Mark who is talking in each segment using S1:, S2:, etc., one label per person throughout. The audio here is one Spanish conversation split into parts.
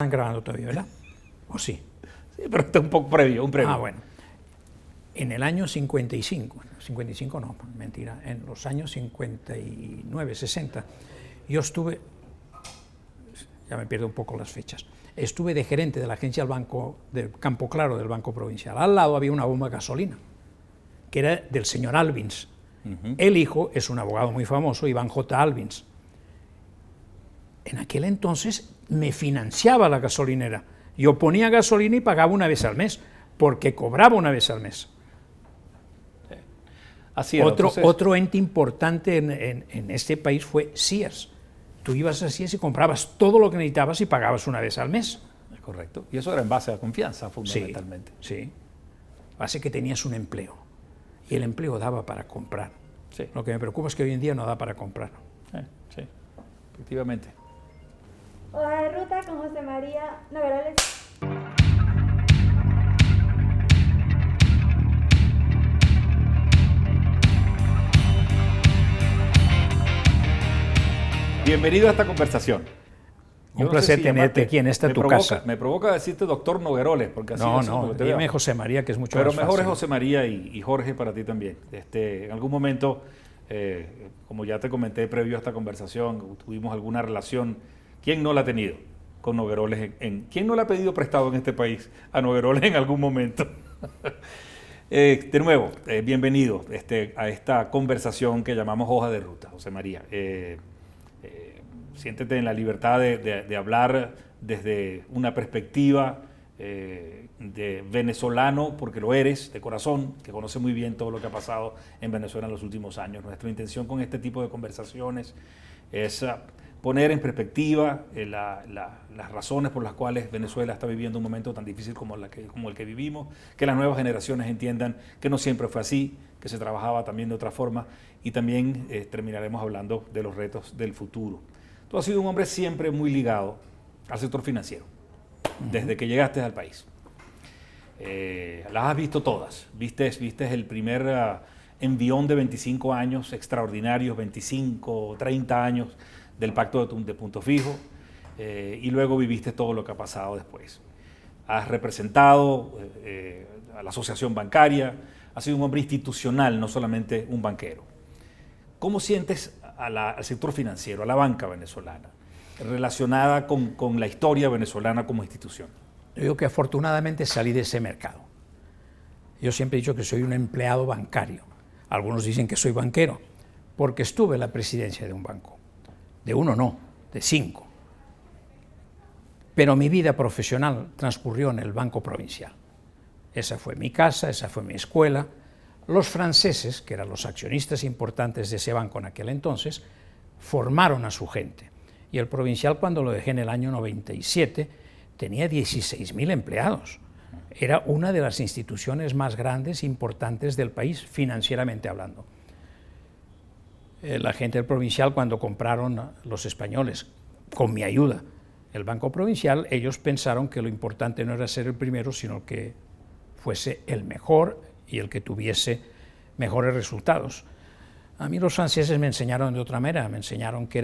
S1: Están grabando todavía, ¿verdad? ¿O sí?
S2: Sí, pero está un poco previo, un previo.
S1: Ah, bueno. En el año 55 no, mentira, en los años 59, 60, yo estuve, ya me pierdo un poco las fechas, estuve de gerente de la agencia del Banco de Campo Claro, del Banco Provincial. Al lado había una bomba de gasolina, que era del señor Albins. El hijo es un abogado muy famoso, Iván J. Albins. En aquel entonces me financiaba la gasolinera. Yo ponía gasolina y pagaba una vez al mes, porque cobraba una vez al mes.
S2: Así era,
S1: Otro ente importante en este país fue Sears. Tú ibas a Sears y comprabas todo lo que necesitabas y pagabas una vez al mes.
S2: Es correcto. Y eso era en base a confianza, fundamentalmente.
S1: Sí. Base que tenías un empleo. Y el empleo daba para comprar.
S2: Sí.
S1: Lo que me preocupa es que hoy en día no da para comprar.
S2: Sí, efectivamente.
S3: Hoja de ruta con José María Nogueroles.
S2: Bienvenido a esta conversación.
S1: Un placer tenerte aquí en esta tu casa.
S2: Me provoca decirte doctor Nogueroles, porque así
S1: no, dime José María, que es mucho más fácil.
S2: Pero mejor es José María y Jorge para ti también. En algún momento, como ya te comenté previo a esta conversación, tuvimos alguna relación. ¿Quién no la ha tenido con Nogueroles? ¿Quién no le ha pedido prestado en este país a Nogueroles en algún momento? De nuevo, bienvenido a esta conversación que llamamos Hoja de Ruta, José María. Siéntete en la libertad de hablar desde una perspectiva de venezolano, porque lo eres, de corazón, que conoce muy bien todo lo que ha pasado en Venezuela en los últimos años. Nuestra intención con este tipo de conversaciones es poner en perspectiva las razones por las cuales Venezuela está viviendo un momento tan difícil como el que vivimos, que las nuevas generaciones entiendan que no siempre fue así, que se trabajaba también de otra forma, y también terminaremos hablando de los retos del futuro. Tú has sido un hombre siempre muy ligado al sector financiero, desde que llegaste al país. Las has visto todas. Viste el primer envión de 25 años extraordinarios, 25, 30 años del pacto de punto fijo, y luego viviste todo lo que ha pasado después. Has representado a la asociación bancaria, has sido un hombre institucional, no solamente un banquero. ¿Cómo sientes al sector financiero, a la banca venezolana, relacionada con la historia venezolana como institución?
S1: Yo digo que afortunadamente salí de ese mercado. Yo siempre he dicho que soy un empleado bancario. Algunos dicen que soy banquero, porque estuve en la presidencia de un banco. De uno no, de 5. Pero mi vida profesional transcurrió en el Banco Provincial. Esa fue mi casa, esa fue mi escuela. Los franceses, que eran los accionistas importantes de ese banco en aquel entonces, formaron a su gente. Y el Provincial, cuando lo dejé en el año 97, tenía 16.000 empleados. Era una de las instituciones más grandes e importantes del país, financieramente hablando. La gente del Provincial, cuando compraron los españoles, con mi ayuda, el Banco Provincial, ellos pensaron que lo importante no era ser el primero, sino que fuese el mejor y el que tuviese mejores resultados. A mí los franceses me enseñaron de otra manera, me enseñaron que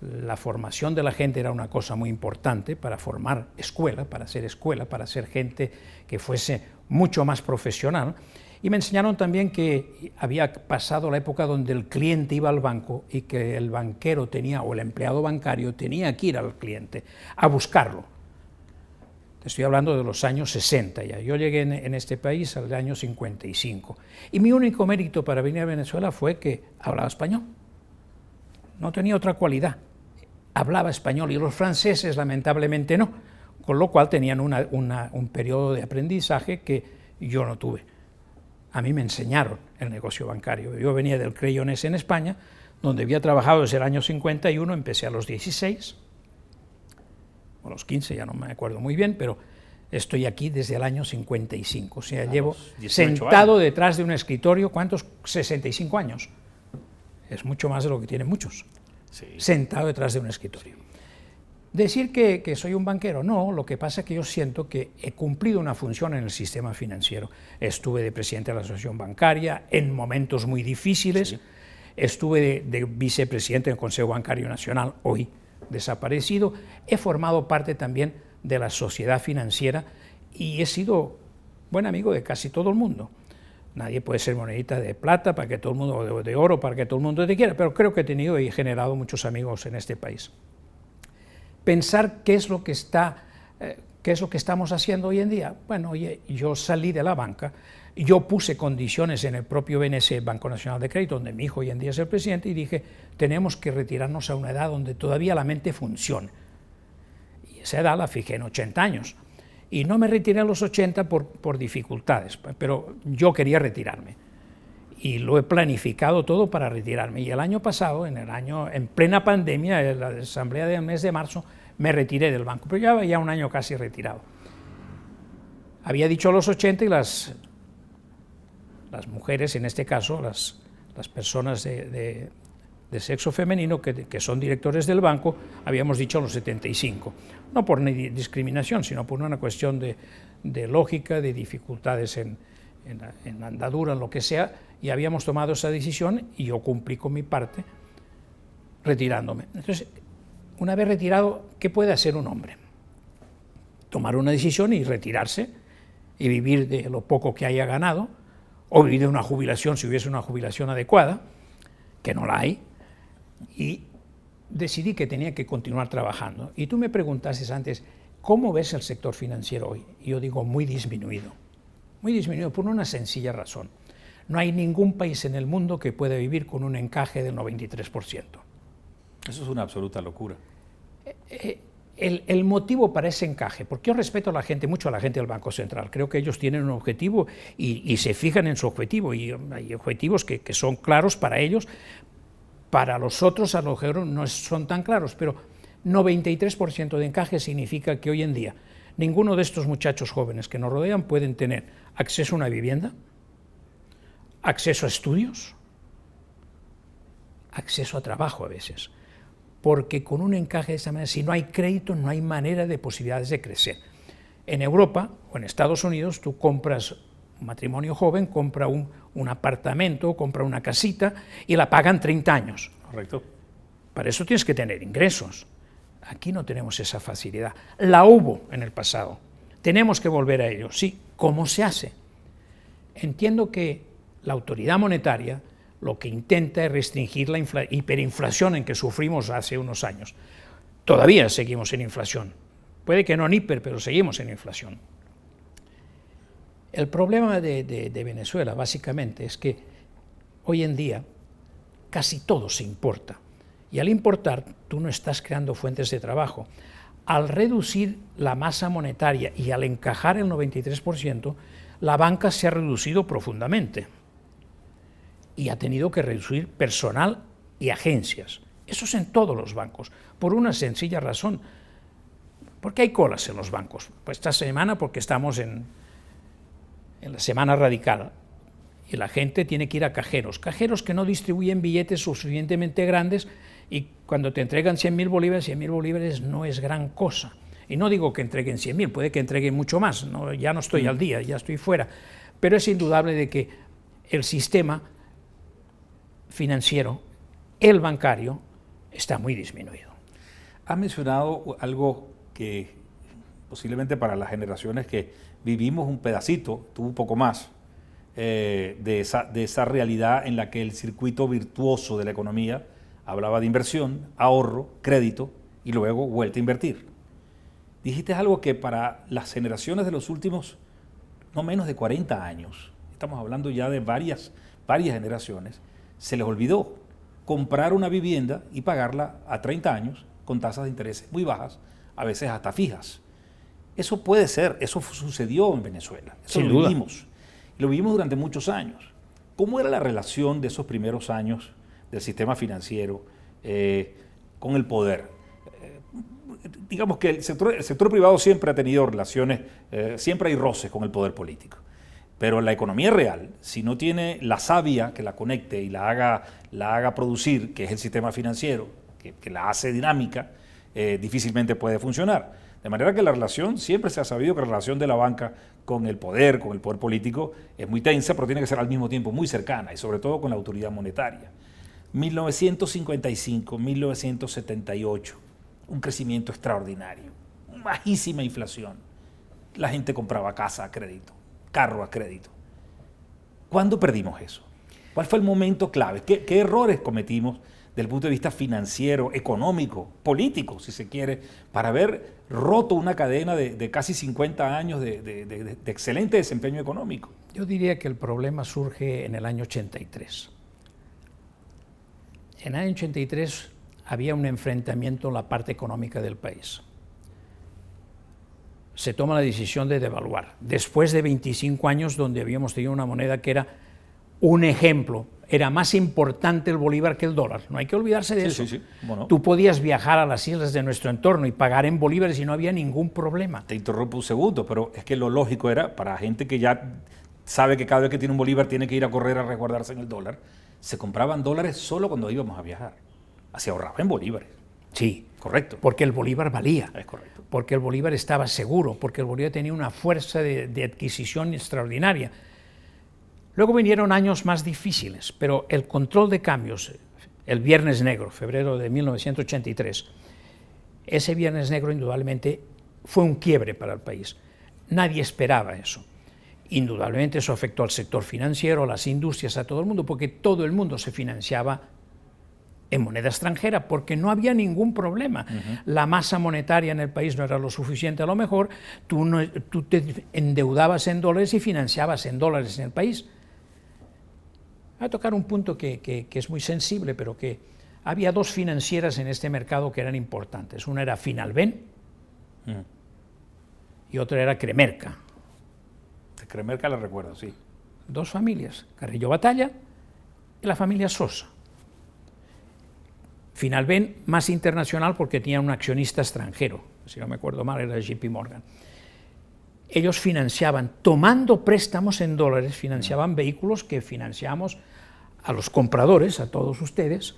S1: la formación de la gente era una cosa muy importante para formar escuela, para ser gente que fuese mucho más profesional. Y me enseñaron también que había pasado la época donde el cliente iba al banco y que el banquero o el empleado bancario tenía que ir al cliente a buscarlo. Te estoy hablando de los años 60 ya. Yo llegué en este país al año 55. Y mi único mérito para venir a Venezuela fue que hablaba español. No tenía otra cualidad. Hablaba español y los franceses lamentablemente no. Con lo cual tenían un periodo de aprendizaje que yo no tuve. A mí me enseñaron el negocio bancario. Yo venía del Crayonés en España, donde había trabajado desde el año 51, empecé a los 16, o los 15, ya no me acuerdo muy bien, pero estoy aquí desde el año 55. O sea, llevo sentado detrás de un escritorio, ¿cuántos? 65 años. Es mucho más de lo que tienen muchos. Sí. Sentado detrás de un escritorio. Decir que soy un banquero, no, lo que pasa es que yo siento que he cumplido una función en el sistema financiero. Estuve de presidente de la Asociación Bancaria en momentos muy difíciles, sí. Estuve de vicepresidente del Consejo Bancario Nacional, hoy desaparecido. He formado parte también de la sociedad financiera y he sido buen amigo de casi todo el mundo. Nadie puede ser monedita de plata para que todo el mundo, o de oro para que todo el mundo te quiera, pero creo que he tenido y he generado muchos amigos en este país. Pensar qué es lo que estamos haciendo hoy en día. Bueno, oye, yo salí de la banca, yo puse condiciones en el propio BNC, Banco Nacional de Crédito, donde mi hijo hoy en día es el presidente, y dije, tenemos que retirarnos a una edad donde todavía la mente funcione. Y esa edad la fijé en 80 años. Y no me retiré a los 80 por dificultades, pero yo quería retirarme. Y lo he planificado todo para retirarme. Y el año pasado, en plena pandemia, en la asamblea del mes de marzo, me retiré del banco, pero ya un año casi retirado. Había dicho a los 80 y las mujeres, en este caso, las personas de sexo femenino que son directores del banco, habíamos dicho a los 75. No por discriminación, sino por una cuestión de lógica, de dificultades en la andadura, en lo que sea, y habíamos tomado esa decisión y yo cumplí con mi parte retirándome. Entonces, una vez retirado, ¿qué puede hacer un hombre? Tomar una decisión y retirarse y vivir de lo poco que haya ganado, o vivir de una jubilación si hubiese una jubilación adecuada, que no la hay, y decidí que tenía que continuar trabajando. Y tú me preguntaste antes, ¿cómo ves el sector financiero hoy? Y yo digo, muy disminuido por una sencilla razón. No hay ningún país en el mundo que pueda vivir con un encaje del 93%.
S2: Eso es una absoluta locura.
S1: El motivo para ese encaje, porque yo respeto mucho a la gente del Banco Central, creo que ellos tienen un objetivo y se fijan en su objetivo, y hay objetivos que son claros para ellos. Para los otros a lo mejor no son tan claros, pero 93% de encaje significa que hoy en día ninguno de estos muchachos jóvenes que nos rodean pueden tener acceso a una vivienda, acceso a estudios, acceso a trabajo a veces, porque con un encaje de esa manera, si no hay crédito, no hay manera de posibilidades de crecer. En Europa o en Estados Unidos tú compras, un matrimonio joven compra un apartamento, compra una casita y la pagan 30 años.
S2: Correcto.
S1: Para eso tienes que tener ingresos. Aquí no tenemos esa facilidad. La hubo en el pasado. Tenemos que volver a ello. Sí, ¿cómo se hace? Entiendo que la autoridad monetaria lo que intenta es restringir la hiperinflación en que sufrimos hace unos años. Todavía seguimos en inflación. Puede que no en hiper, pero seguimos en inflación. El problema de Venezuela, básicamente, es que hoy en día casi todo se importa. Y al importar, tú no estás creando fuentes de trabajo. Al reducir la masa monetaria y al encajar el 93%, la banca se ha reducido profundamente. Y ha tenido que reducir personal y agencias. Eso es en todos los bancos, por una sencilla razón. ¿Por qué hay colas en los bancos? Pues esta semana porque estamos en la semana radical y la gente tiene que ir a cajeros que no distribuyen billetes suficientemente grandes, y cuando te entregan 100.000 bolívares, 100.000 bolívares no es gran cosa. Y no digo que entreguen 100.000, puede que entreguen mucho más, no, ya no estoy al día, ya estoy fuera, pero es indudable de que el sistema financiero, el bancario, está muy disminuido.
S2: Has mencionado algo que posiblemente para las generaciones que vivimos un pedacito, tú un poco más, de esa realidad en la que el circuito virtuoso de la economía hablaba de inversión, ahorro, crédito y luego vuelta a invertir. Dijiste algo que para las generaciones de los últimos no menos de 40 años, estamos hablando ya de varias generaciones, se les olvidó comprar una vivienda y pagarla a 30 años con tasas de interés muy bajas, a veces hasta fijas. Eso puede ser, eso sucedió en Venezuela, eso lo vivimos. Y lo vivimos durante muchos años. ¿Cómo era la relación de esos primeros años del sistema financiero con el poder? Digamos que el sector privado siempre ha tenido relaciones, siempre hay roces con el poder político. Pero la economía real, si no tiene la savia que la conecte y la haga producir, que es el sistema financiero, que la hace dinámica, difícilmente puede funcionar. De manera que la relación, siempre se ha sabido que la relación de la banca con el poder político, es muy tensa, pero tiene que ser al mismo tiempo muy cercana, y sobre todo con la autoridad monetaria. 1955, 1978, un crecimiento extraordinario, bajísima inflación, la gente compraba casa a crédito, carro a crédito. ¿Cuándo perdimos eso? ¿Cuál fue el momento clave? ¿Qué errores cometimos desde el punto de vista financiero, económico, político, si se quiere, para haber roto una cadena de casi 50 años de excelente desempeño económico?
S1: Yo diría que el problema surge en el año 83. En el año 83 había un enfrentamiento en la parte económica del país. Se toma la decisión de devaluar. Después de 25 años donde habíamos tenido una moneda que era un ejemplo, era más importante el bolívar que el dólar. No hay que olvidarse de eso.
S2: Sí. Bueno.
S1: Tú podías viajar a las islas de nuestro entorno y pagar en bolívares y no había ningún problema.
S2: Te interrumpo un segundo, pero es que lo lógico era, para gente que ya sabe que cada vez que tiene un bolívar tiene que ir a correr a resguardarse en el dólar, se compraban dólares solo cuando íbamos a viajar. Se ahorraba en bolívares.
S1: Sí.
S2: Correcto.
S1: Porque el bolívar valía.
S2: Es correcto.
S1: Porque el bolívar estaba seguro, porque el bolívar tenía una fuerza de adquisición extraordinaria. Luego vinieron años más difíciles, pero el control de cambios, el Viernes Negro, febrero de 1983, ese Viernes Negro indudablemente fue un quiebre para el país. Nadie esperaba eso. Indudablemente eso afectó al sector financiero, a las industrias, a todo el mundo, porque todo el mundo se financiaba en moneda extranjera, porque no había ningún problema. La masa monetaria en el país no era lo suficiente, a lo mejor tú te endeudabas en dólares y financiabas en dólares en el país. Voy a tocar un punto que es muy sensible, pero que había dos financieras en este mercado que eran importantes. Una era Finalben y otra era Cremerca.
S2: Cremerca la recuerdo, sí.
S1: Dos familias, Carrillo Batalla y la familia Sosa. Finalben más internacional porque tenía un accionista extranjero, si no me acuerdo mal era JP Morgan. Ellos financiaban, tomando préstamos en dólares, financiaban vehículos que financiamos a los compradores, a todos ustedes,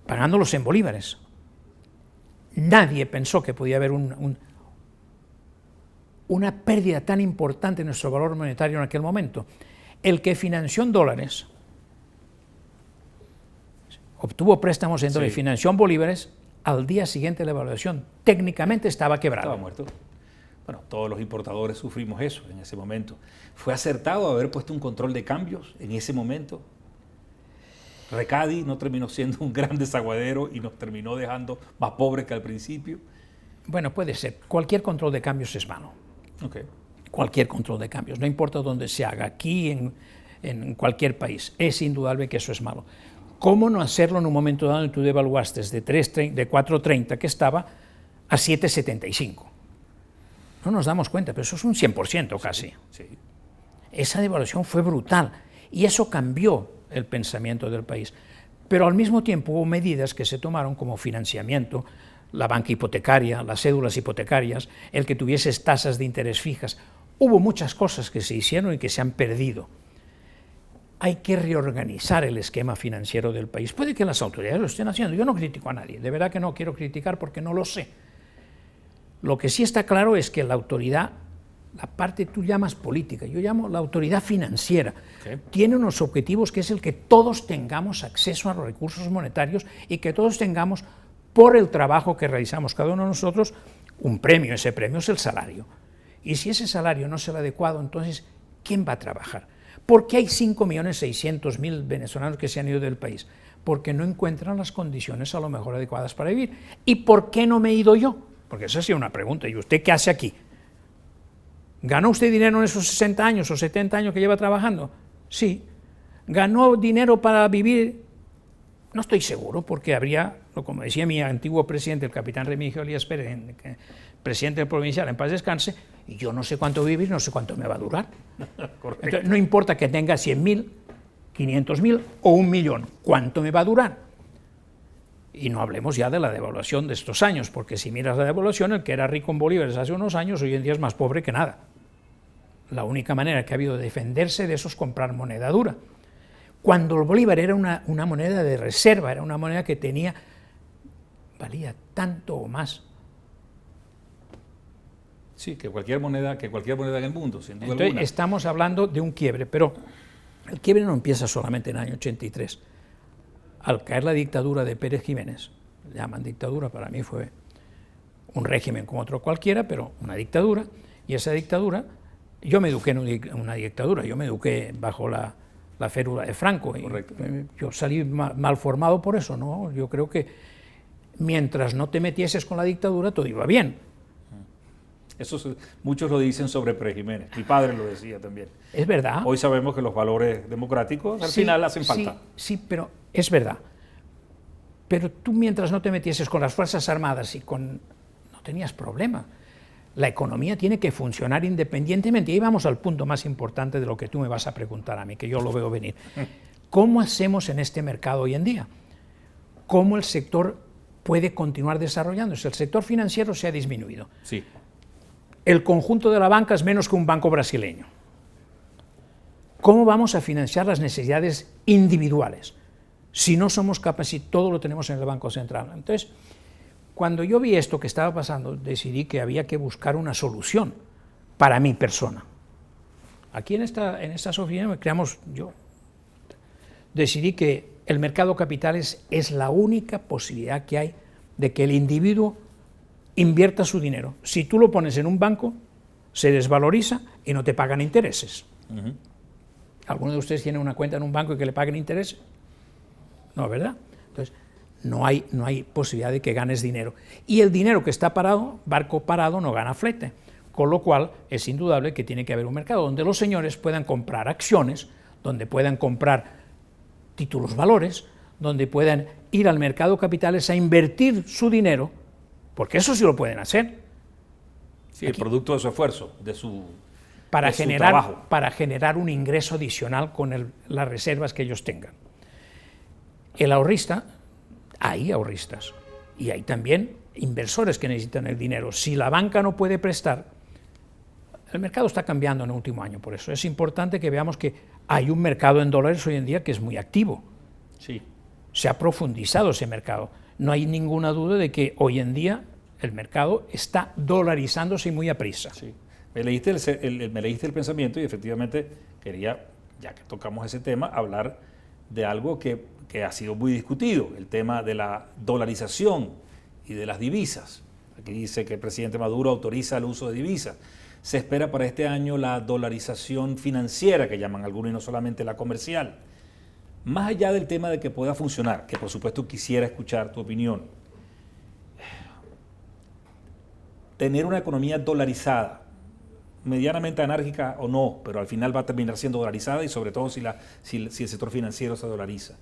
S1: pagándolos en bolívares. Nadie pensó que podía haber una pérdida tan importante en nuestro valor monetario en aquel momento. El que financió en dólares, obtuvo préstamos en dólares y financió en bolívares, al día siguiente de la evaluación técnicamente estaba quebrado.
S2: Estaba muerto. Bueno, todos los importadores sufrimos eso en ese momento. ¿Fue acertado haber puesto un control de cambios en ese momento? Recadi no terminó siendo un gran desaguadero y nos terminó dejando más pobres que al principio.
S1: Bueno, puede ser. Cualquier control de cambios es malo.
S2: Okay.
S1: Cualquier control de cambios, no importa dónde se haga, aquí en cualquier país, es indudable que eso es malo. ¿Cómo no hacerlo en un momento dado en que tú devaluaste de 4.30 que estaba a 7.75? No nos damos cuenta, pero eso es un 100% casi.
S2: Sí.
S1: Esa devaluación fue brutal y eso cambió el pensamiento del país. Pero al mismo tiempo hubo medidas que se tomaron como financiamiento, la banca hipotecaria, las cédulas hipotecarias, el que tuvieses tasas de interés fijas. Hubo muchas cosas que se hicieron y que se han perdido. Hay que reorganizar el esquema financiero del país. Puede que las autoridades lo estén haciendo. Yo no critico a nadie, de verdad que no quiero criticar porque no lo sé. Lo que sí está claro es que la autoridad, la parte tú llamas política, yo llamo la autoridad financiera, tiene unos objetivos que es el que todos tengamos acceso a los recursos monetarios y que todos tengamos, por el trabajo que realizamos cada uno de nosotros, un premio. Ese premio es el salario. Y si ese salario no es el adecuado, entonces, ¿quién va a trabajar? ¿Por qué hay 5.600.000 venezolanos que se han ido del país? Porque no encuentran las condiciones a lo mejor adecuadas para vivir. ¿Y por qué no me he ido yo? Porque esa ha sido una pregunta. ¿Y usted qué hace aquí? ¿Ganó usted dinero en esos 60 años o 70 años que lleva trabajando? Sí. ¿Ganó dinero para vivir? No estoy seguro, porque habría, como decía mi antiguo presidente, el capitán Remigio Elías Pérez, presidente del Provincial, en paz descanse, y yo no sé cuánto vivir, no sé cuánto me va a durar. Entonces, no importa que tenga 100.000, 500.000 o 1 millón, ¿cuánto me va a durar? Y no hablemos ya de la devaluación de estos años, porque si miras la devaluación, el que era rico en bolívares hace unos años, hoy en día es más pobre que nada. La única manera que ha habido de defenderse de eso es comprar moneda dura. Cuando el bolívar era una moneda de reserva, era una moneda que valía tanto o más.
S2: Sí, que cualquier moneda en el mundo, sin duda
S1: Entonces,
S2: alguna.
S1: estamos hablando de un quiebre, pero el quiebre no empieza solamente en el año 83. Al caer la dictadura de Pérez Jiménez, llaman dictadura, para mí fue un régimen como otro cualquiera, pero una dictadura, y esa dictadura, yo me eduqué en una dictadura, yo me eduqué bajo la férula de Franco, y yo salí mal formado por eso, ¿no? Yo creo que mientras no te metieses con la dictadura, todo iba bien.
S2: Eso muchos lo dicen sobre Pérez Jiménez, mi padre lo decía también.
S1: Es verdad.
S2: Hoy sabemos que los valores democráticos al final hacen falta.
S1: Sí, pero es verdad. Pero tú mientras no te metieses con las Fuerzas Armadas no tenías problema. La economía tiene que funcionar independientemente. Y ahí vamos al punto más importante de lo que tú me vas a preguntar a mí, que yo lo veo venir. ¿Cómo hacemos en este mercado hoy en día? ¿Cómo el sector puede continuar desarrollándose? El sector financiero se ha disminuido.
S2: Sí.
S1: El conjunto de la banca es menos que un banco brasileño. ¿Cómo vamos a financiar las necesidades individuales si no somos capaces y todo lo tenemos en el Banco Central? Entonces, cuando yo vi esto que estaba pasando, decidí que había que buscar una solución para mi persona. Aquí en estas oficinas yo decidí que el mercado de capitales es la única posibilidad que hay de que el individuo invierta su dinero. Si tú lo pones en un banco, se desvaloriza y no te pagan intereses. ¿Alguno de ustedes tiene una cuenta en un banco y que le paguen intereses? No, ¿verdad? Entonces, no hay posibilidad de que ganes dinero. Y el dinero que está parado, barco parado, no gana flete. Con lo cual, es indudable que tiene que haber un mercado donde los señores puedan comprar acciones, donde puedan comprar títulos valores, donde puedan ir al mercado de capitales a invertir su dinero, porque eso sí lo pueden hacer.
S2: Sí, el producto de su esfuerzo, de su
S1: trabajo. Para generar un ingreso adicional con las reservas que ellos tengan. El ahorrista, hay ahorristas, y hay también inversores que necesitan el dinero. Si la banca no puede prestar, el mercado está cambiando en el último año, por eso es importante que veamos que hay un mercado en dólares hoy en día que es muy activo.
S2: Sí.
S1: Se ha profundizado ese mercado. No hay ninguna duda de que hoy en día el mercado está dolarizándose muy a prisa.
S2: Sí. Me leíste el pensamiento y efectivamente quería, ya que tocamos ese tema, hablar de algo que ha sido muy discutido, el tema de la dolarización y de las divisas. Aquí dice que el presidente Maduro autoriza el uso de divisas. Se espera para este año la dolarización financiera, que llaman algunos, y no solamente la comercial. Más allá del tema de que pueda funcionar, que por supuesto quisiera escuchar tu opinión, tener una economía dolarizada, medianamente anárquica o no, pero al final va a terminar siendo dolarizada, y sobre todo si el sector financiero se dolariza.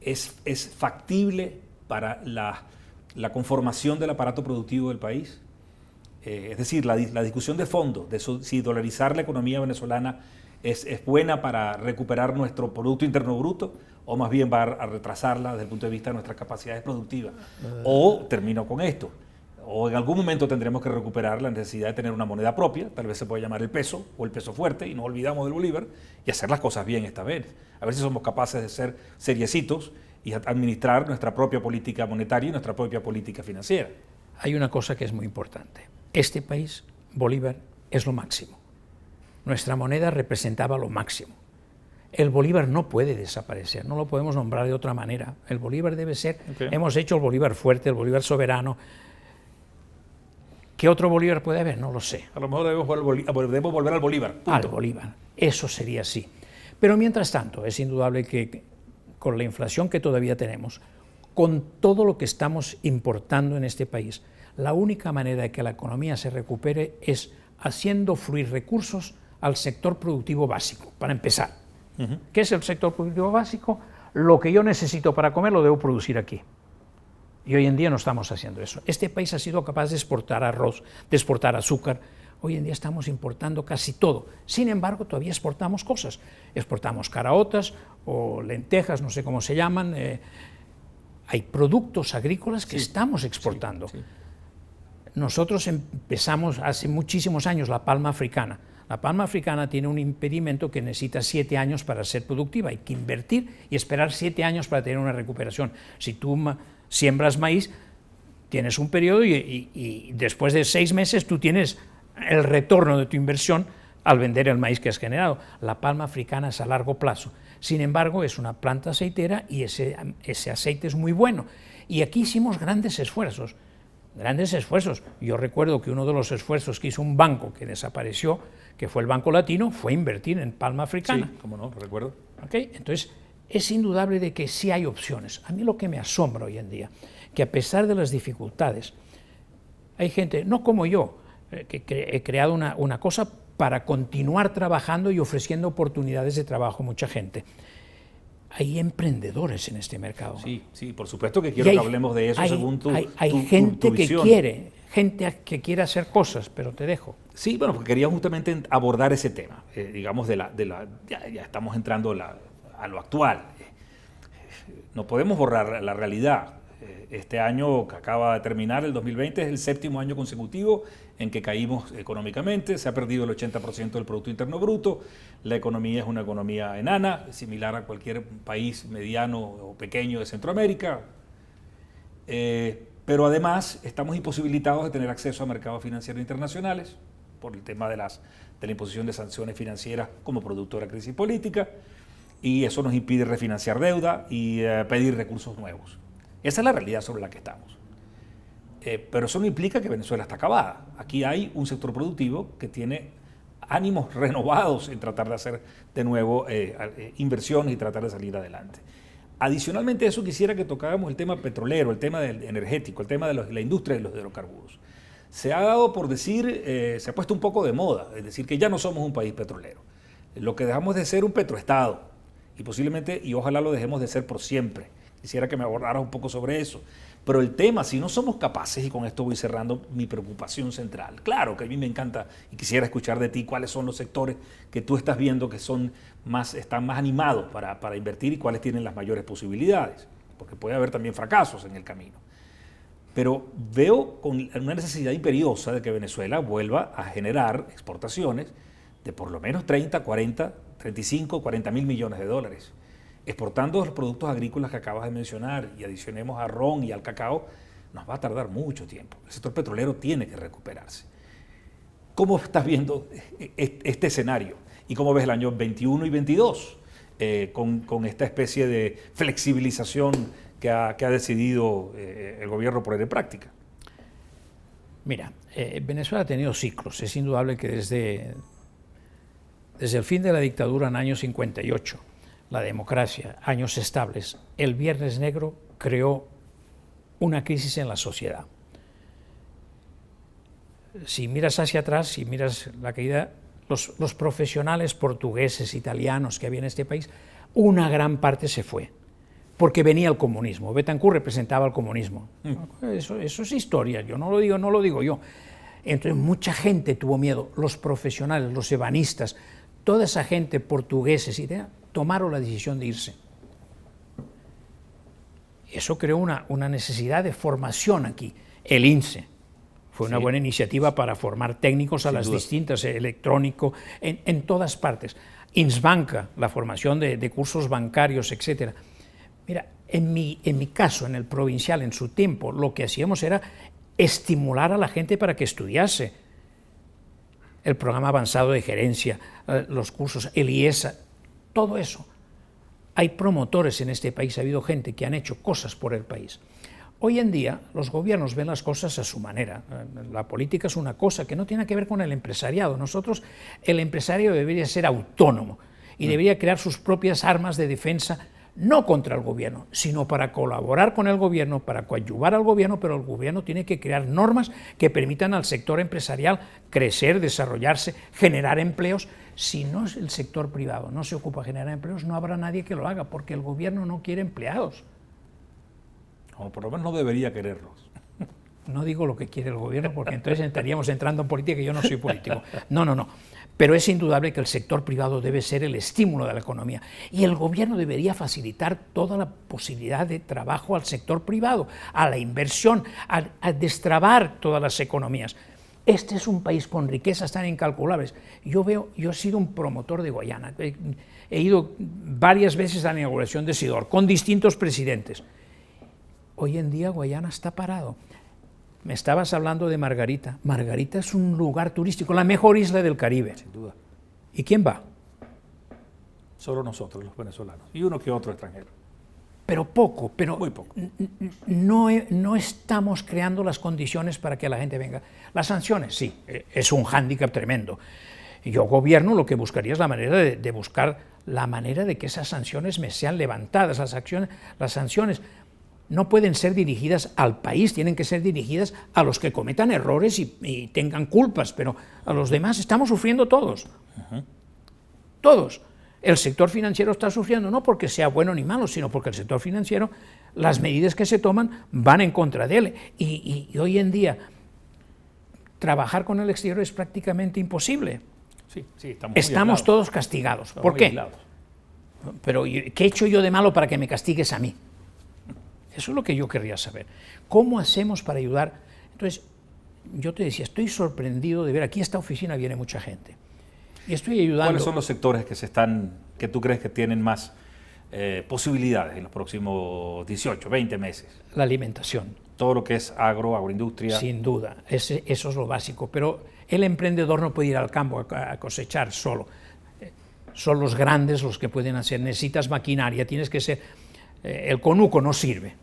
S2: ¿Es factible para la conformación del aparato productivo del país? Es decir, la discusión de fondo de si dolarizar la economía venezolana es buena para recuperar nuestro Producto Interno Bruto, o más bien va a retrasarla desde el punto de vista de nuestras capacidades productivas. O, termino con esto, o en algún momento tendremos que recuperar la necesidad de tener una moneda propia, tal vez se puede llamar el peso o el peso fuerte, y no olvidamos del bolívar, y hacer las cosas bien esta vez. A ver si somos capaces de ser seriecitos y administrar nuestra propia política monetaria y nuestra propia política financiera.
S1: Hay una cosa que es muy importante. Este país, Bolívar, es lo máximo. Nuestra moneda representaba lo máximo. El Bolívar no puede desaparecer, no lo podemos nombrar de otra manera. El Bolívar debe ser, hemos hecho el Bolívar fuerte, el Bolívar soberano. ¿Qué otro Bolívar puede haber? No lo sé.
S2: A lo mejor debemos volver al Bolívar. Punto.
S1: Al Bolívar, eso sería así. Pero mientras tanto, es indudable que con la inflación que todavía tenemos, con todo lo que estamos importando en este país, la única manera de que la economía se recupere es haciendo fluir recursos al sector productivo básico, para empezar. ¿Qué es el sector productivo básico? Lo que yo necesito para comer lo debo producir aquí. Y hoy en día no estamos haciendo eso. Este país ha sido capaz de exportar arroz, de exportar azúcar. Hoy en día estamos importando casi todo. Sin embargo, todavía exportamos cosas. Exportamos caraotas o lentejas, no sé cómo se llaman. Hay productos agrícolas que estamos exportando. Sí. Nosotros empezamos hace muchísimos años la palma africana. La palma africana tiene un impedimento que necesita 7 años para ser productiva. Hay que invertir y esperar 7 años para tener una recuperación. Si tú siembras maíz, tienes un periodo y después de 6 meses tú tienes el retorno de tu inversión al vender el maíz que has generado. La palma africana es a largo plazo. Sin embargo, es una planta aceitera y ese aceite es muy bueno. Y aquí hicimos grandes esfuerzos. grandes esfuerzos. Yo recuerdo que uno de los esfuerzos que hizo un banco que desapareció, que fue el Banco Latino, fue invertir en palma africana.
S2: Sí, cómo no, recuerdo.
S1: ¿Okay? Entonces, es indudable de que sí hay opciones. A mí lo que me asombra hoy en día, que a pesar de las dificultades, hay gente, no como yo, que he creado una cosa para continuar trabajando y ofreciendo oportunidades de trabajo a mucha gente. Hay emprendedores en este mercado.
S2: Sí, sí, por supuesto que quiero que hablemos de eso según tu
S1: gente que
S2: visión.
S1: que quiere hacer cosas, pero te dejo.
S2: Sí, bueno, porque quería justamente abordar ese tema, digamos, ya estamos entrando a lo actual. No podemos borrar la realidad. Este año que acaba de terminar, el 2020, es el 7º año consecutivo en que caímos económicamente, se ha perdido el 80% del Producto Interno Bruto, la economía es una economía enana, similar a cualquier país mediano o pequeño de Centroamérica, pero además estamos imposibilitados de tener acceso a mercados financieros internacionales por el tema de la imposición de sanciones financieras como producto de la crisis política, y eso nos impide refinanciar deuda y pedir recursos nuevos. Esa es la realidad sobre la que estamos. Pero eso no implica que Venezuela está acabada. Aquí hay un sector productivo que tiene ánimos renovados en tratar de hacer de nuevo inversiones y tratar de salir adelante. Adicionalmente a eso, quisiera que tocáramos el tema petrolero, el tema energético, el tema de la industria de los hidrocarburos. Se ha dado por decir, se ha puesto un poco de moda, es decir, que ya no somos un país petrolero. Lo que dejamos de ser un petroestado, y posiblemente, y ojalá lo dejemos de ser por siempre. Quisiera que me abordaras un poco sobre eso. Pero el tema, si no somos capaces, y con esto voy cerrando mi preocupación central, claro que a mí me encanta y quisiera escuchar de ti cuáles son los sectores que tú estás viendo que están más animados para invertir y cuáles tienen las mayores posibilidades, porque puede haber también fracasos en el camino. Pero veo con una necesidad imperiosa de que Venezuela vuelva a generar exportaciones de por lo menos 30, 40, 35, 40 mil millones de dólares. Exportando los productos agrícolas que acabas de mencionar y adicionemos al ron y al cacao, nos va a tardar mucho tiempo. El sector petrolero tiene que recuperarse. ¿Cómo estás viendo este escenario? ¿Y cómo ves el año 21 y 22 con esta especie de flexibilización que ha decidido el gobierno poner en práctica?
S1: Mira, Venezuela ha tenido ciclos. Es indudable que desde el fin de la dictadura en el año 58, la democracia, años estables, el Viernes Negro creó una crisis en la sociedad. Si miras hacia atrás, si miras la caída, los profesionales portugueses, italianos que había en este país, una gran parte se fue, porque venía el comunismo. Betancur representaba el comunismo. Eso es historia, yo no lo digo yo. Entonces mucha gente tuvo miedo, los profesionales, los ebanistas, toda esa gente, portugueses y tomaron la decisión de irse. Eso creó una necesidad de formación aquí. El INSE fue una buena iniciativa para formar técnicos a las distintas, electrónico, en todas partes. Insbanca, la formación de cursos bancarios, etc. Mira, en mi caso, en el provincial, en su tiempo, lo que hacíamos era estimular a la gente para que estudiase. El programa avanzado de gerencia, los cursos, el IESA, todo eso. Hay promotores en este país, ha habido gente que han hecho cosas por el país. Hoy en día los gobiernos ven las cosas a su manera. La política es una cosa que no tiene que ver con el empresariado. El empresario debería ser autónomo y debería crear sus propias armas de defensa, no contra el gobierno, sino para colaborar con el gobierno, para coadyuvar al gobierno, pero el gobierno tiene que crear normas que permitan al sector empresarial crecer, desarrollarse, generar empleos. Si no es el sector privado no se ocupa de generar empleos, no habrá nadie que lo haga, porque el gobierno no quiere empleados.
S2: O por lo menos no debería quererlos.
S1: No digo lo que quiere el gobierno, porque entonces estaríamos entrando en política y yo no soy político. No. Pero es indudable que el sector privado debe ser el estímulo de la economía y el gobierno debería facilitar toda la posibilidad de trabajo al sector privado, a la inversión, a destrabar todas las economías. Este es un país con riquezas tan incalculables. Yo he sido un promotor de Guayana. He ido varias veces a la inauguración de Sidor con distintos presidentes. Hoy en día Guayana está parado. Me estabas hablando de Margarita. Margarita es un lugar turístico, la mejor isla del Caribe.
S2: Sin duda.
S1: ¿Y quién va?
S2: Solo nosotros, los venezolanos, y uno que otro extranjero.
S1: pero poco, pero
S2: muy poco.
S1: No estamos creando las condiciones para que la gente venga. Las sanciones, sí, es un hándicap tremendo. Yo, gobierno, lo que buscaría es la manera de buscar la manera de que esas sanciones me sean levantadas. Las sanciones no pueden ser dirigidas al país, tienen que ser dirigidas a los que cometan errores y tengan culpas, pero a los demás estamos sufriendo todos. Todos. El sector financiero está sufriendo no porque sea bueno ni malo, sino porque el sector financiero, las medidas que se toman van en contra de él. Y hoy en día trabajar con el exterior es prácticamente imposible.
S2: Sí,
S1: estamos todos castigados. ¿Por qué? Pero ¿qué he hecho yo de malo para que me castigues a mí? Eso es lo que yo querría saber. ¿Cómo hacemos para ayudar? Entonces, yo te decía, estoy sorprendido de ver, aquí a esta oficina viene mucha gente. Y estoy ayudando.
S2: ¿Cuáles son los sectores que tú crees que tienen más posibilidades en los próximos 18, 20 meses?
S1: La alimentación.
S2: Todo lo que es agroindustria.
S1: Sin duda, eso es lo básico. Pero el emprendedor no puede ir al campo a cosechar solo. Son los grandes los que pueden hacer. Necesitas maquinaria, tienes que ser... el conuco no sirve.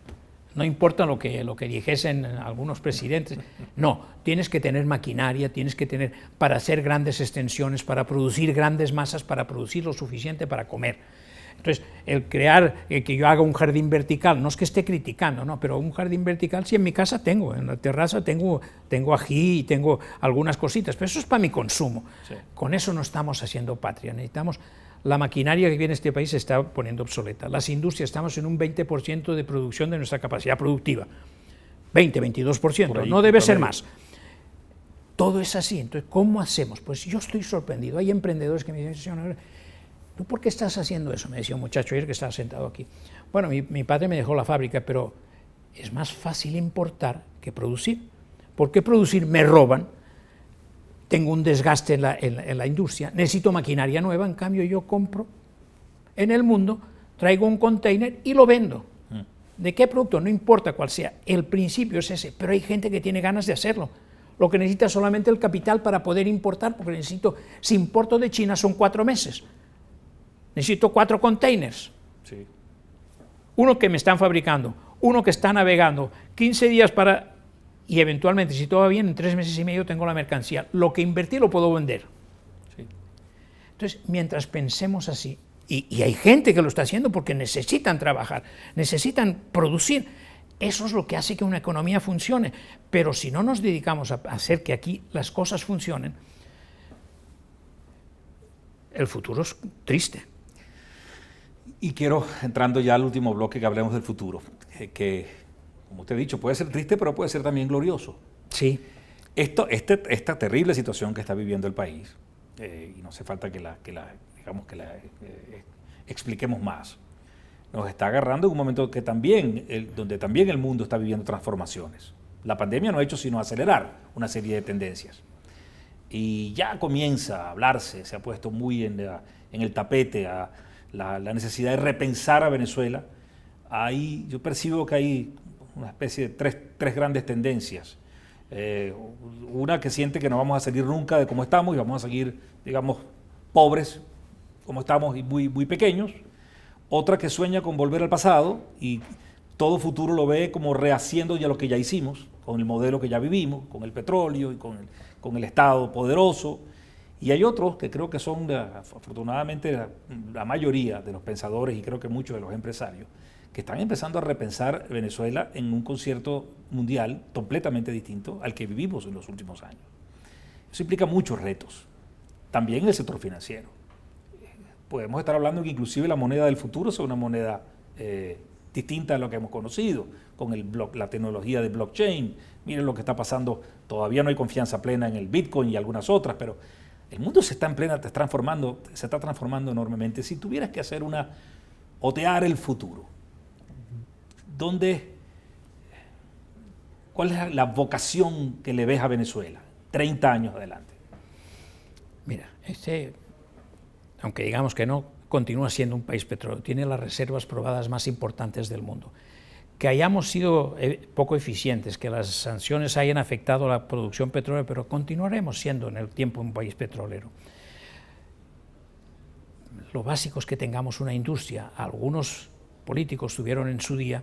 S1: No importa lo que dijesen algunos presidentes, no, tienes que tener maquinaria, tienes que tener para hacer grandes extensiones, para producir grandes masas, para producir lo suficiente para comer. Entonces, el crear, que yo haga un jardín vertical, no es que esté criticando, no, pero un jardín vertical, sí, en mi casa tengo, en la terraza tengo ají y tengo algunas cositas, pero eso es para mi consumo. Sí. Con eso no estamos haciendo patria, necesitamos... La maquinaria que viene a este país se está poniendo obsoleta. Las industrias, estamos en un 20% de producción de nuestra capacidad productiva. 22%, no debe ser más. Todo es así. Entonces, ¿cómo hacemos? Pues yo estoy sorprendido. Hay emprendedores que me dicen, señor, ¿tú por qué estás haciendo eso? Me decía un muchacho ayer que estaba sentado aquí. Bueno, mi padre me dejó la fábrica, pero es más fácil importar que producir. ¿Por qué producir? Me roban. Tengo un desgaste en la industria, necesito maquinaria nueva, en cambio yo compro en el mundo, traigo un container y lo vendo. ¿De qué producto? No importa cuál sea, el principio es ese, pero hay gente que tiene ganas de hacerlo. Lo que necesita es solamente el capital para poder importar, porque si importo de China son 4 meses, necesito 4 containers. Sí. Uno que me están fabricando, uno que está navegando, 15 días para... Y eventualmente, si todo va bien, en 3 meses y medio tengo la mercancía. Lo que invertí lo puedo vender. Sí. Entonces, mientras pensemos así, y hay gente que lo está haciendo porque necesitan trabajar, necesitan producir, eso es lo que hace que una economía funcione. Pero si no nos dedicamos a hacer que aquí las cosas funcionen, el futuro es triste.
S2: Y quiero, entrando ya al último bloque, que hablemos del futuro, que... Como te he dicho, puede ser triste, pero puede ser también glorioso.
S1: Sí.
S2: Esta terrible situación que está viviendo el país, y no hace falta que la expliquemos más, nos está agarrando en un momento que donde también el mundo está viviendo transformaciones. La pandemia no ha hecho sino acelerar una serie de tendencias. Y ya comienza a hablarse, se ha puesto muy en el tapete a la necesidad de repensar a Venezuela. Ahí yo percibo que hay una especie de tres grandes tendencias. Una que siente que no vamos a salir nunca de cómo estamos y vamos a seguir, digamos, pobres como estamos y muy, muy pequeños. Otra que sueña con volver al pasado y todo futuro lo ve como rehaciendo ya lo que ya hicimos, con el modelo que ya vivimos, con el petróleo y con el Estado poderoso. Y hay otros que creo que son, afortunadamente, la mayoría de los pensadores y creo que muchos de los empresarios, que están empezando a repensar Venezuela en un concierto mundial completamente distinto al que vivimos en los últimos años. Eso implica muchos retos, también en el sector financiero. Podemos estar hablando que inclusive la moneda del futuro sea una moneda distinta a lo que hemos conocido, con la tecnología de blockchain. Miren lo que está pasando, todavía no hay confianza plena en el Bitcoin y algunas otras, pero el mundo se está transformando enormemente. Si tuvieras que hacer otear el futuro, ¿cuál es la vocación que le ves a Venezuela 30 años adelante?
S1: Mira, aunque digamos que no, continúa siendo un país petrolero, tiene las reservas probadas más importantes del mundo. Que hayamos sido poco eficientes, que las sanciones hayan afectado la producción petrolera, pero continuaremos siendo en el tiempo un país petrolero. Lo básico es que tengamos una industria. Algunos políticos tuvieron en su día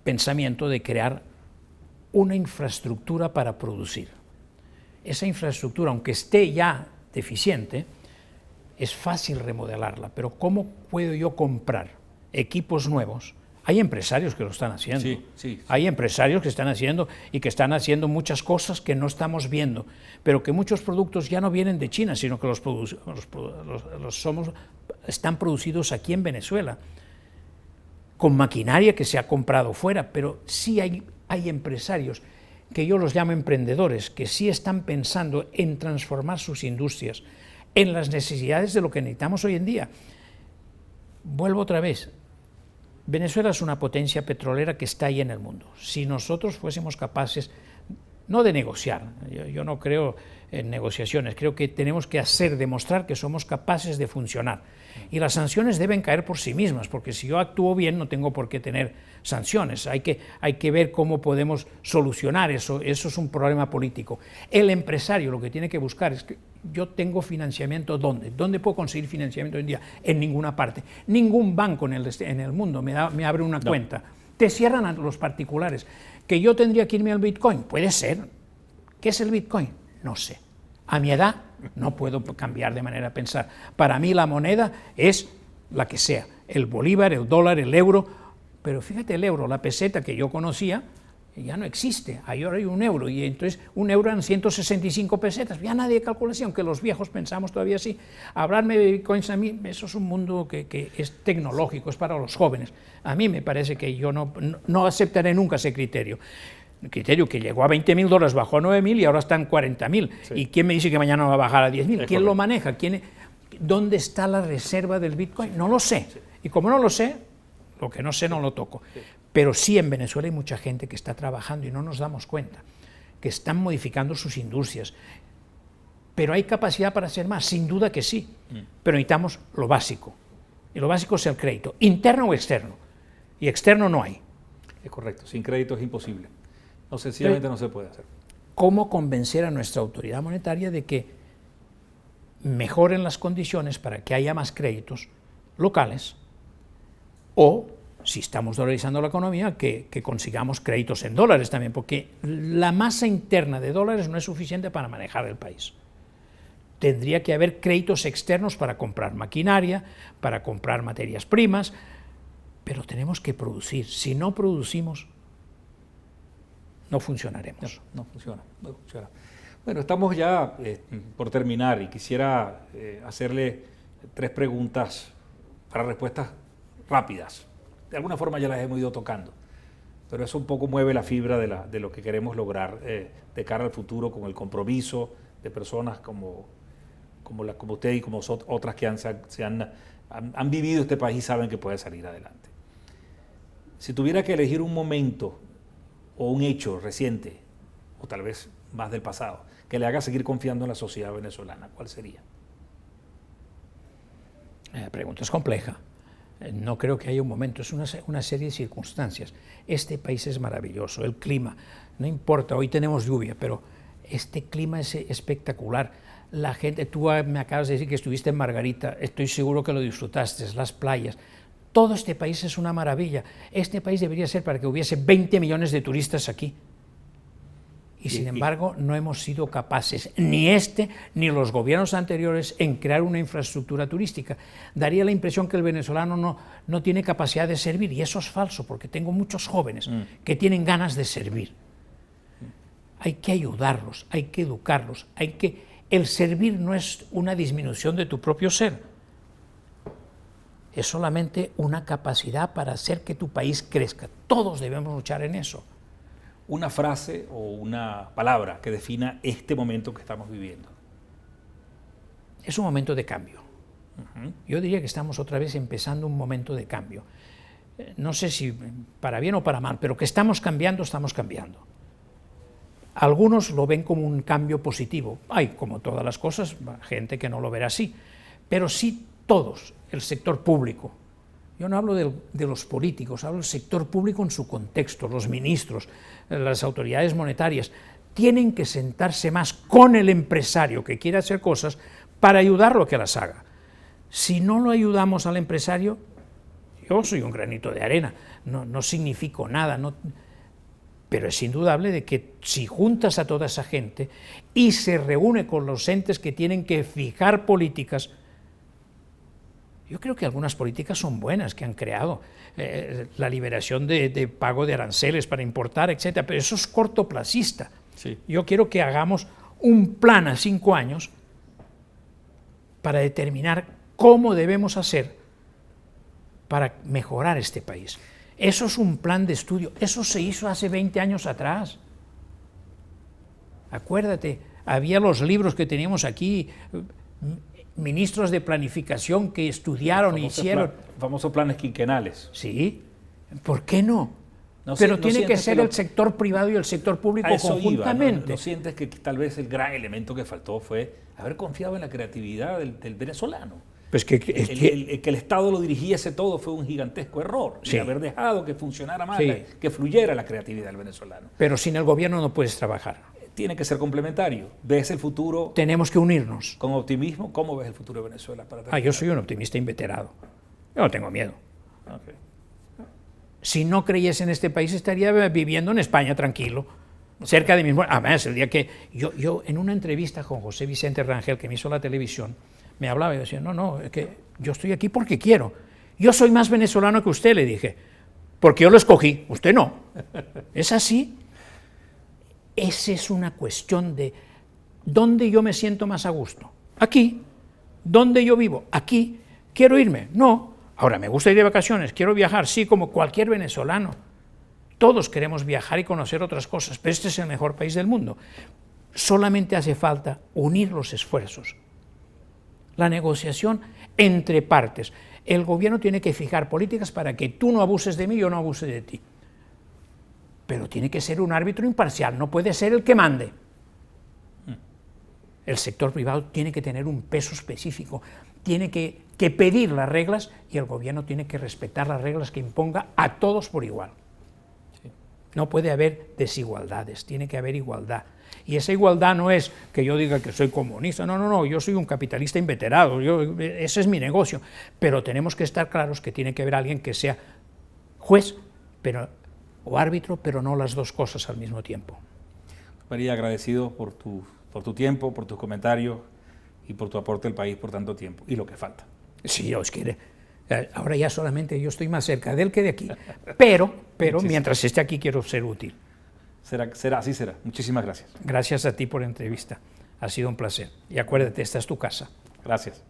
S1: pensamiento de crear una infraestructura para producir. Esa infraestructura, aunque esté ya deficiente, es fácil remodelarla, pero ¿cómo puedo yo comprar equipos nuevos? Hay empresarios que lo están haciendo.
S2: Sí.
S1: Hay empresarios que están haciendo y que están haciendo muchas cosas que no estamos viendo, pero que muchos productos ya no vienen de China, sino que están producidos aquí en Venezuela, con maquinaria que se ha comprado fuera, pero sí hay empresarios que yo los llamo emprendedores, que sí están pensando en transformar sus industrias en las necesidades de lo que necesitamos hoy en día. Vuelvo otra vez. Venezuela es una potencia petrolera que está ahí en el mundo. Si nosotros fuésemos capaces, no de negociar, yo no creo en negociaciones, creo que tenemos que demostrar que somos capaces de funcionar. Y las sanciones deben caer por sí mismas, porque si yo actúo bien no tengo por qué tener sanciones. Hay que ver cómo podemos solucionar eso. Eso es un problema político. El empresario lo que tiene que buscar es que yo tengo financiamiento. ¿Dónde puedo conseguir financiamiento hoy en día? En ninguna parte. Ningún banco en el mundo me abre una cuenta. Te cierran a los particulares. ¿Que yo tendría que irme al Bitcoin? Puede ser. ¿Qué es el Bitcoin? No sé. A mi edad no puedo cambiar de manera de pensar. Para mí la moneda es la que sea. El bolívar, el dólar, el euro. Pero fíjate, el euro, la peseta que yo conocía, ya no existe. Ahora hay un euro, y entonces un euro eran 165 pesetas. Ya nadie calcula así, aunque los viejos pensamos todavía así. Hablarme de bitcoins a mí, eso es un mundo que es tecnológico, es para los jóvenes. A mí me parece que yo no aceptaré nunca ese criterio. El criterio que llegó a $20.000, bajó a 9.000 y ahora están 40.000. Sí. ¿Y quién me dice que mañana va a bajar a 10.000? ¿Quién lo maneja? ¿Dónde está la reserva del Bitcoin? No lo sé. Sí. Y como no lo sé, lo que no sé no lo toco. Sí. Pero sí, en Venezuela hay mucha gente que está trabajando y no nos damos cuenta, que están modificando sus industrias. Pero hay capacidad para hacer más, sin duda que sí. Pero necesitamos lo básico. Y lo básico es el crédito, interno o externo. Y externo no hay.
S2: Es correcto, sin crédito es imposible. No, sencillamente no se puede hacer.
S1: ¿Cómo convencer a nuestra autoridad monetaria de que mejoren las condiciones para que haya más créditos locales? O, si estamos dolarizando la economía, que consigamos créditos en dólares también, porque la masa interna de dólares no es suficiente para manejar el país. Tendría que haber créditos externos para comprar maquinaria, para comprar materias primas, pero tenemos que producir. Si no producimos, no funcionaremos.
S2: No funciona. Bueno, estamos ya por terminar y quisiera hacerle 3 preguntas para respuestas rápidas. De alguna forma ya las hemos ido tocando, pero eso un poco mueve la fibra de lo que queremos lograr de cara al futuro, con el compromiso de personas como usted y como otras que han vivido este país y saben que puede salir adelante. Si tuviera que elegir un momento o un hecho reciente, o tal vez más del pasado, que le haga seguir confiando en la sociedad venezolana, ¿cuál sería?
S1: La pregunta es compleja. No creo que haya un momento, es una serie de circunstancias. Este país es maravilloso, el clima, no importa, hoy tenemos lluvia, pero este clima es espectacular. La gente, tú me acabas de decir que estuviste en Margarita, estoy seguro que lo disfrutaste, las playas. Todo este país es una maravilla. Este país debería ser para que hubiese 20 millones de turistas aquí. Y sin embargo, no hemos sido capaces, ni ni los gobiernos anteriores, en crear una infraestructura turística. Daría la impresión que el venezolano no tiene capacidad de servir, y eso es falso, porque tengo muchos jóvenes que tienen ganas de servir. Hay que ayudarlos, hay que educarlos, el servir no es una disminución de tu propio ser. Es solamente una capacidad para hacer que tu país crezca. Todos debemos luchar en eso.
S2: Una frase o una palabra que defina este momento que estamos viviendo.
S1: Es un momento de cambio. Yo diría que estamos otra vez empezando un momento de cambio. No sé si para bien o para mal, pero que estamos cambiando, estamos cambiando. Algunos lo ven como un cambio positivo. Hay, como todas las cosas, gente que no lo verá así. Pero sí todos, el sector público. Yo no hablo de los políticos, hablo del sector público en su contexto, los ministros, las autoridades monetarias, tienen que sentarse más con el empresario que quiere hacer cosas para ayudarlo a que las haga. Si no lo ayudamos al empresario, Yo soy un granito de arena, no significo nada, pero es indudable de que si juntas a toda esa gente y se reúne con los entes que tienen que fijar políticas, yo creo que algunas políticas son buenas que han creado, la liberación de pago de aranceles para importar, etcétera, pero eso es cortoplacista.
S2: Sí.
S1: Yo quiero que hagamos un plan a 5 años para determinar cómo debemos hacer para mejorar este país. Eso es un plan de estudio, eso se hizo hace 20 años atrás. Acuérdate, había los libros que teníamos aquí, ministros de planificación que estudiaron y hicieron.
S2: Famosos planes quinquenales.
S1: Sí, ¿por qué no?
S2: No
S1: Pero
S2: no
S1: tiene que
S2: sientes
S1: ser
S2: lo-
S1: el sector privado y el sector público
S2: A eso iba,
S1: conjuntamente.
S2: ¿no sientes que tal vez el gran elemento que faltó fue haber confiado en la creatividad del venezolano?
S1: Pues que,
S2: Que el Estado lo dirigiese todo fue un gigantesco error.
S1: Sí.
S2: Y haber dejado que funcionara más,
S1: Sí.
S2: que fluyera la creatividad del venezolano.
S1: pero sin el gobierno no puedes trabajar.
S2: Tiene que ser complementario. ¿Ves el futuro
S1: Tenemos que unirnos.
S2: con optimismo? ¿Cómo ves el futuro de Venezuela?
S1: Yo soy un optimista inveterado. Yo no tengo miedo.
S2: Ok.
S1: Si no creyese en este país, estaría viviendo en España tranquilo, cerca de mismo. Además, el día que yo en una entrevista con José Vicente Rangel, que me hizo la televisión, me hablaba y decía, no, es que yo estoy aquí porque quiero. Yo soy más venezolano que usted, le dije, porque yo lo escogí, usted no. ¿Es así? Esa es una cuestión de dónde yo me siento más a gusto. Aquí. ¿Dónde yo vivo? Aquí. ¿Quiero irme? No. Ahora, me gusta ir de vacaciones, quiero viajar, sí, como cualquier venezolano. Todos queremos viajar y conocer otras cosas, pero este es el mejor país del mundo. Solamente hace falta unir los esfuerzos. La negociación entre partes. El gobierno tiene que fijar políticas para que tú no abuses de mí y yo no abuse de ti. Pero tiene que ser un árbitro imparcial, no puede ser el que mande. El sector privado tiene que tener un peso específico, tiene que pedir las reglas y el gobierno tiene que respetar las reglas que imponga a todos por igual.
S2: Sí.
S1: No puede haber desigualdades, tiene que haber igualdad. Y esa igualdad no es que yo diga que soy comunista, no, yo soy un capitalista inveterado, ese es mi negocio. Pero tenemos que estar claros que tiene que haber alguien que sea juez o árbitro, pero no las dos cosas al mismo tiempo.
S2: María, agradecido por tu tiempo, por tus comentarios y por tu aporte al país por tanto tiempo y lo que falta.
S1: Si Dios quiere. Ahora ya solamente yo estoy más cerca de él que de aquí. Pero mientras esté aquí quiero ser útil.
S2: Así será. Muchísimas gracias.
S1: Gracias a ti por la entrevista. Ha sido un placer. Y acuérdate, esta es tu casa.
S2: Gracias.